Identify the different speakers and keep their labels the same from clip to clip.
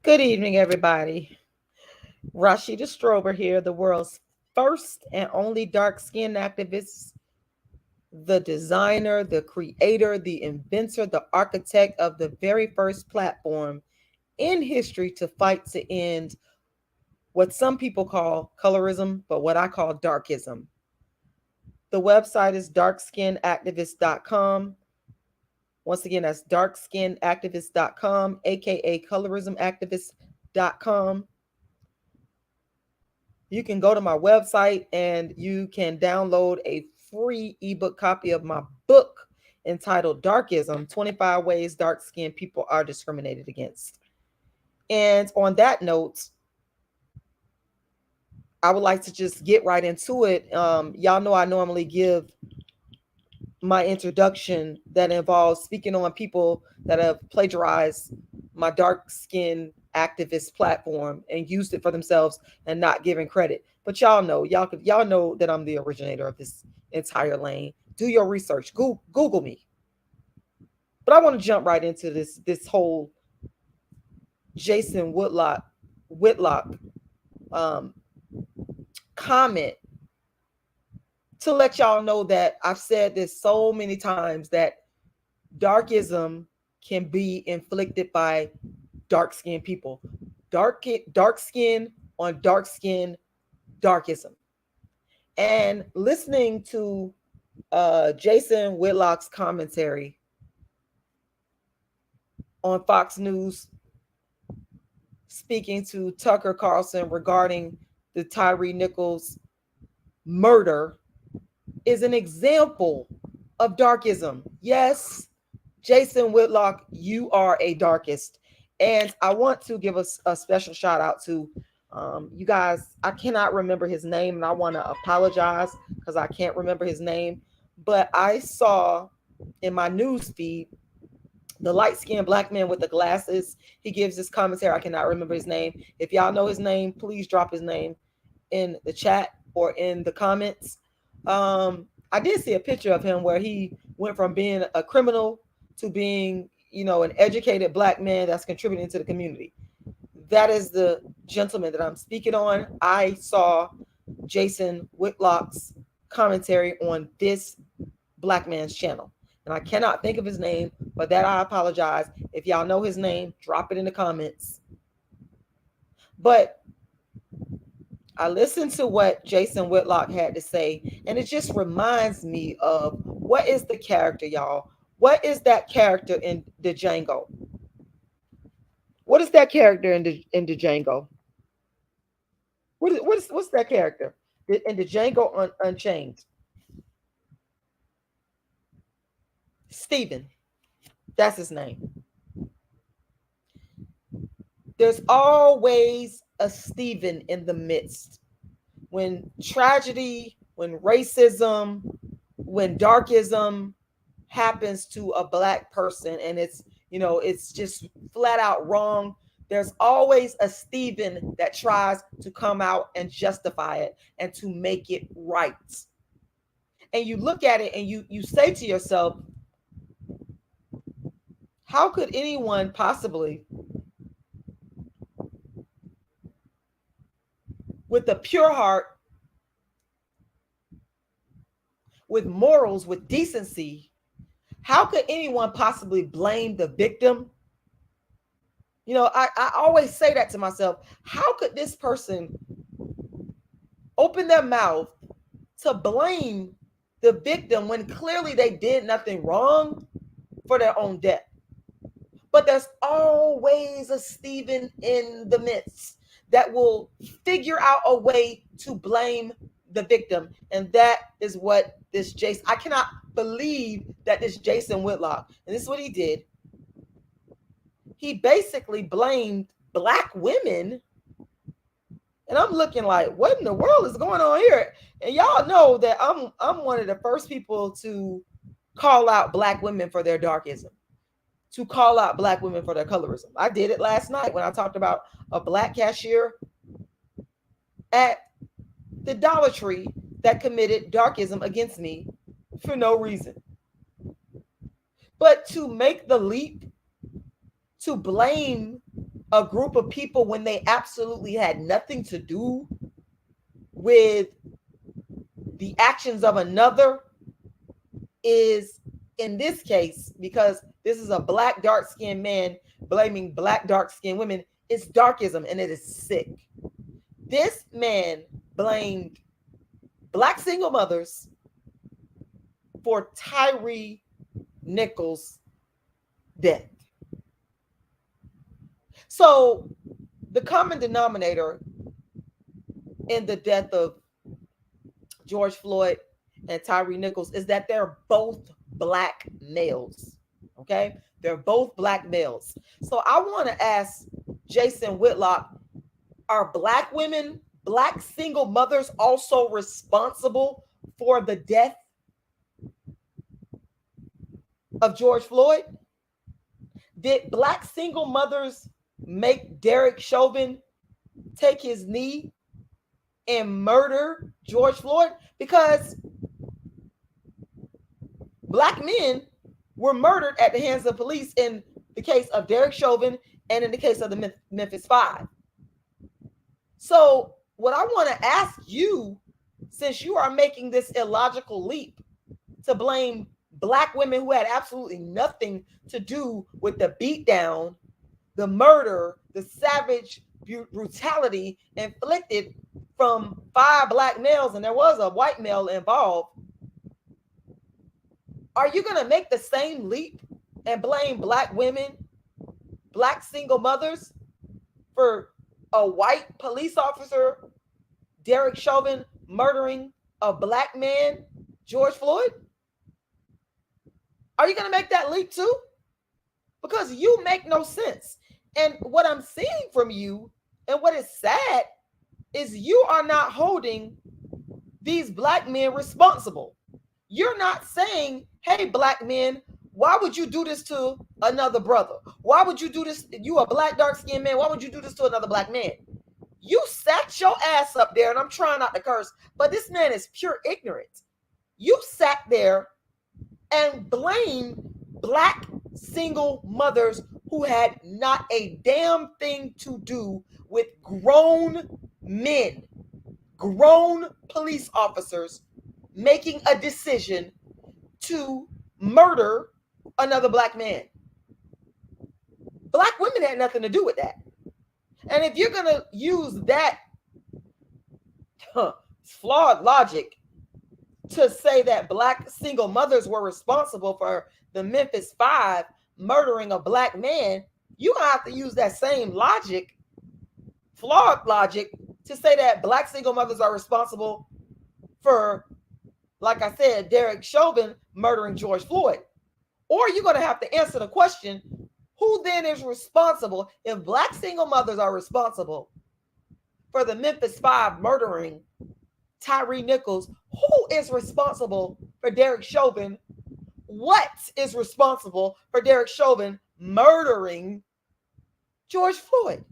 Speaker 1: Good evening, everybody. Rashida Strober here, the world's first and only dark-skinned activist, the designer, the creator, the inventor, the architect of the very first platform in history to fight to end what some people call colorism, but what I call darkism. The website is darkskinactivist.com. Once again, that's darkskinactivist.com, aka colorismactivist.com. You can go to my website and you can download a free ebook copy of my book entitled Darkism: 25 Ways Dark-Skinned People Are Discriminated Against. And on that note, I would like to just get right into it. Y'all know I normally give my introduction that involves speaking on people that have plagiarized my dark-skinned activist platform and used it for themselves and not giving credit. But y'all know that I'm the originator of this entire lane. Do your research. Google me. But I want to jump right into this whole Jason Whitlock comment to let y'all know that I've said this so many times that darkism can be inflicted by dark-skinned people. Dark skin on dark skin darkism. And listening to Jason Whitlock's commentary on Fox News, speaking to Tucker Carlson regarding the Tyree Nichols murder, is an example of darkism. Yes, Jason Whitlock, you are a darkist. And I want to give us a special shout out to you guys. I cannot remember his name, and I want to apologize because I can't remember his name. But I saw in my news feed the light-skinned black man with the glasses. He gives this commentary. I cannot remember his name. If y'all know his name, please drop his name in the chat or in the comments. I did see a picture of him where he went from being a criminal to being, an educated black man that's contributing to the community. That is the gentleman that I'm speaking on. I saw Jason Whitlock's commentary on this black man's channel, and I cannot think of his name, but that I apologize. If y'all know his name, drop it in the comments. But I listened to what Jason Whitlock had to say, and it just reminds me of what is the character, y'all? What is that character in the Django? What is that character in the Django? What's that character in the Django Unchained? Stephen. That's his name. There's always a Stephen in the midst. When tragedy, when racism, when darkism happens to a black person and it's just flat out wrong, there's always a Stephen that tries to come out and justify it and to make it right. And you look at it and you say to yourself, how could anyone possibly, with a pure heart, with morals, with decency, how could anyone possibly blame the victim? I always say that to myself. How could this person open their mouth to blame the victim when clearly they did nothing wrong for their own death? But there's always a Stephen in the midst that will figure out a way to blame the victim. And that is what this Jason, I cannot believe that this Jason Whitlock, and this is what he did. He basically blamed black women. And I'm looking like, what in the world is going on here? And y'all know that I'm one of the first people to call out black women for their darkism, to call out black women for their colorism. I did it last night when I talked about a black cashier at the Dollar Tree that committed darkism against me for no reason. But to make the leap to blame a group of people when they absolutely had nothing to do with the actions of another is, in this case, because this is a black dark-skinned man blaming black dark-skinned women, it's darkism and it is sick. This man blamed black single mothers for Tyre Nichols' death. So the common denominator in the death of George Floyd and Tyre Nichols is that they're both black males. Okay, they're both black males. So I want to ask Jason Whitlock, are black women, black single mothers, also responsible for the death of George Floyd? Did black single mothers make Derek Chauvin take his knee and murder George Floyd? Because black men were murdered at the hands of police in the case of Derek Chauvin and in the case of the Memphis Five. So what I want to ask you, since you are making this illogical leap to blame black women who had absolutely nothing to do with the beatdown, the murder, the savage brutality inflicted from 5 black males, and there was a white male involved, are you going to make the same leap and blame black women, black single mothers, for a white police officer, Derek Chauvin, murdering a black man, George Floyd? Are you going to make that leap too? Because you make no sense. And what I'm seeing from you, and what is sad, is you are not holding these black men responsible. You're not saying, hey, black men, why would you do this to another brother? Why would you do this? You a black, dark-skinned man. Why would you do this to another black man? You sat your ass up there, and I'm trying not to curse, but this man is pure ignorance. You sat there and blamed black single mothers who had not a damn thing to do with grown men, grown police officers making a decision to murder another black man. Black women had nothing to do with that. And if you're going to use that flawed logic to say that black single mothers were responsible for the Memphis Five murdering a black man, you have to use that same logic, flawed logic, to say that black single mothers are responsible for, like I said, Derek Chauvin murdering George Floyd. Or you're going to have to answer the question, who then is responsible? If black single mothers are responsible for the Memphis Five murdering Tyre Nichols, who is responsible for Derek Chauvin? What is responsible for Derek Chauvin murdering George Floyd?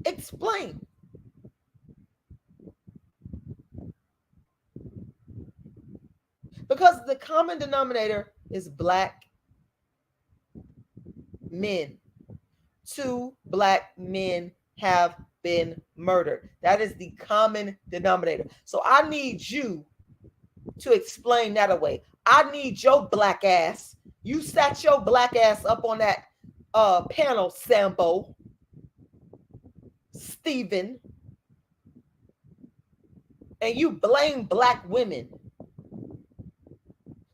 Speaker 1: Explain. Because the common denominator is black men. 2 black men have been murdered. That is the common denominator. So I need you to explain that away. I need your black ass. You sat your black ass up on that panel, Sambo, Stephen, and you blame black women.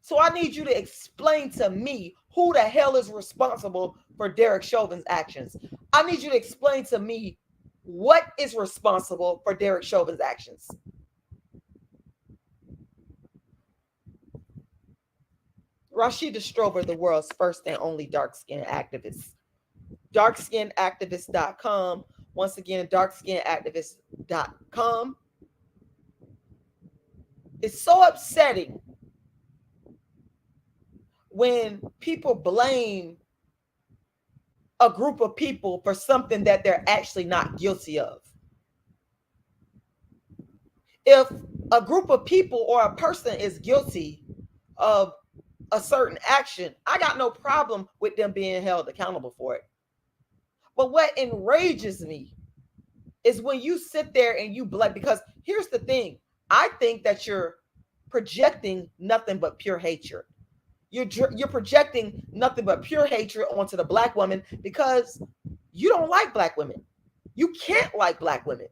Speaker 1: So I need you to explain to me who the hell is responsible for Derek Chauvin's actions. I need you to explain to me what is responsible for Derek Chauvin's actions. RASHIDA STROBER, the world's first and only dark-skinned activist. darkskinactivist.com. Once again, darkskinactivist.com. It's so upsetting when people blame a group of people for something that they're actually not guilty of. If a group of people or a person is guilty of a certain action, I got no problem with them being held accountable for it. But what enrages me is when you sit there and you blame, because here's the thing. I think that you're projecting nothing but pure hatred. You're projecting nothing but pure hatred onto the black woman because you don't like black women. You can't like black women.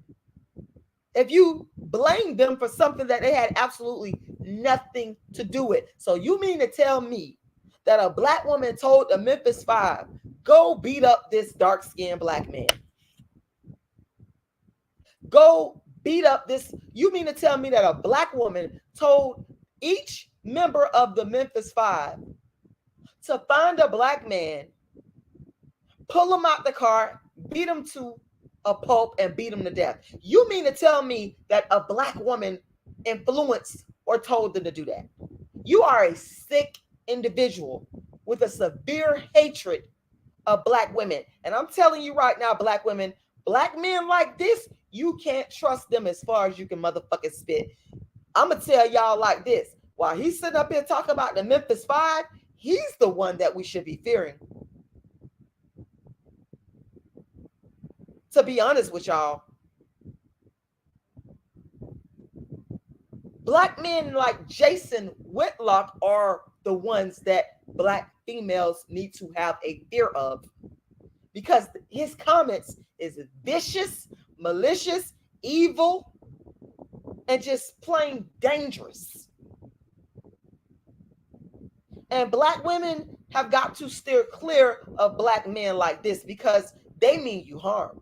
Speaker 1: If you blame them for something that they had absolutely nothing to do with. So you mean to tell me that a black woman told the Memphis 5, go beat up this dark-skinned black man? Go beat up this. You mean to tell me that a black woman told each member of the Memphis 5 to find a black man, pull him out the car, beat him to a pulp, and beat him to death? You mean to tell me that a black woman influenced or told them to do that? You are a sick individual with a severe hatred of black women. And I'm telling you right now, black women, black men like this, you can't trust them as far as you can motherfucking spit. I'm going to tell y'all like this. While he's sitting up here talking about the Memphis 5, he's the one that we should be fearing. To be honest with y'all, black men like Jason Whitlock are the ones that black females need to have a fear of, because his comments is vicious, malicious, evil, and just plain dangerous. And black women have got to steer clear of black men like this because they mean you harm.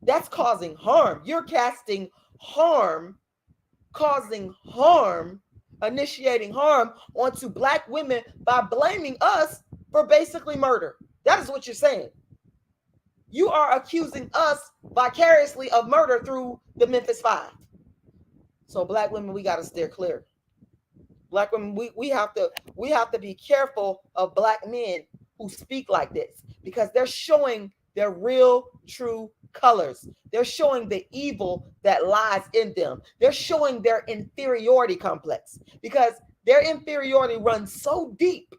Speaker 1: That's causing harm. You're casting harm, causing harm, initiating harm onto black women by blaming us for basically murder. That is what you're saying. You are accusing us vicariously of murder through the Memphis 5. So black women, we got to steer clear. Black women, we have to be careful of black men who speak like this, because they're showing their real, true colors. They're showing the evil that lies in them. They're showing their inferiority complex, because their inferiority runs so deep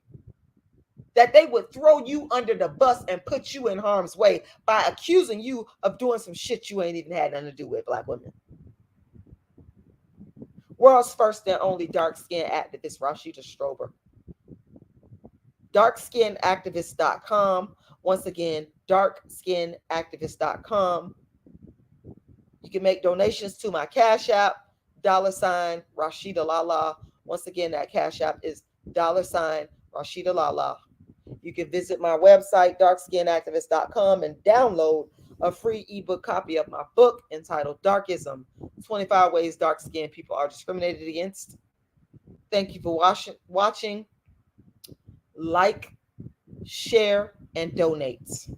Speaker 1: that they would throw you under the bus and put you in harm's way by accusing you of doing some shit you ain't even had nothing to do with, black women. World's first and only dark-skinned activist, Rashida Strober. darkskinactivist.com. Once again, darkskinactivist.com. You can make donations to my Cash App, $RashidaLala. Once again, that Cash App is $RashidaLala. You can visit my website, darkskinactivist.com, and download a free ebook copy of my book entitled Darkism, 25 Ways Dark-Skinned People Are Discriminated Against. Thank you for watching. Like, share, and donate.